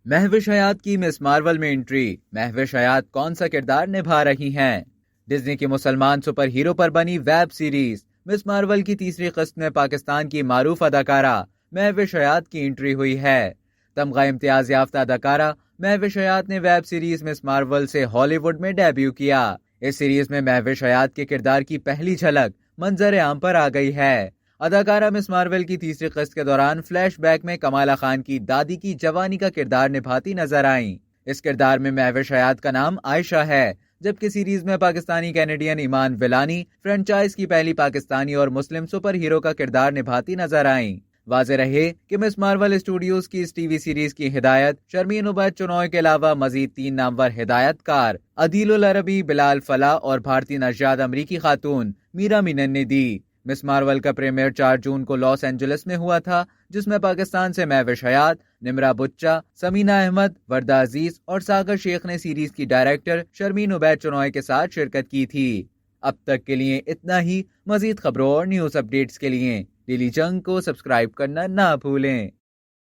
مہوش حیات کی Ms Marvel میں انٹری، مہوش حیات کون سا کردار نبھا رہی ہیں؟ ڈزنی کی مسلمان سپر ہیرو پر بنی ویب سیریز مس مارول کی تیسری قسط میں پاکستان کی معروف اداکارہ مہوش حیات کی انٹری ہوئی ہے۔ تمغہ امتیاز یافتہ اداکارہ مہوش حیات نے ویب سیریز مس مارول سے ہالی ووڈ میں ڈیبیو کیا۔ اس سیریز میں مہوش حیات کے کردار کی پہلی جھلک منظر عام پر آ گئی ہے۔ اداکارہ مس مارول کی تیسری قسط کے دوران فلیش بیک میں کمالہ خان کی دادی کی جوانی کا کردار نبھاتی نظر آئیں۔ اس کردار میں مہوش حیات کا نام عائشہ ہے، جبکہ سیریز میں پاکستانی کینیڈین ایمان ویلانی فرنچائز کی پہلی پاکستانی اور مسلم سپر ہیرو کا کردار نبھاتی نظر آئیں۔ واضح رہے کہ مس مارول اسٹوڈیوز کی اس ٹی وی سیریز کی ہدایت شرمین عبید چنوئے کے علاوہ مزید 3 نامور ہدایت کار عدیل العربی، بلال فلاح اور بھارتی نژاد امریکی خاتون میرا مینن نے دی۔ مس مارول کا پریمیئر 4 جون کو لاس اینجلس میں ہوا تھا، جس میں پاکستان سے مہوش حیات، نمرا بچہ، سمینہ احمد، وردہ عزیز اور ساگر شیخ نے سیریز کی ڈائریکٹر شرمین عبید چنوئے کے ساتھ شرکت کی تھی۔ اب تک کے لیے اتنا ہی۔ مزید خبروں اور نیوز اپڈیٹس کے لیے ڈیلی جنگ کو سبسکرائب کرنا نہ بھولیں۔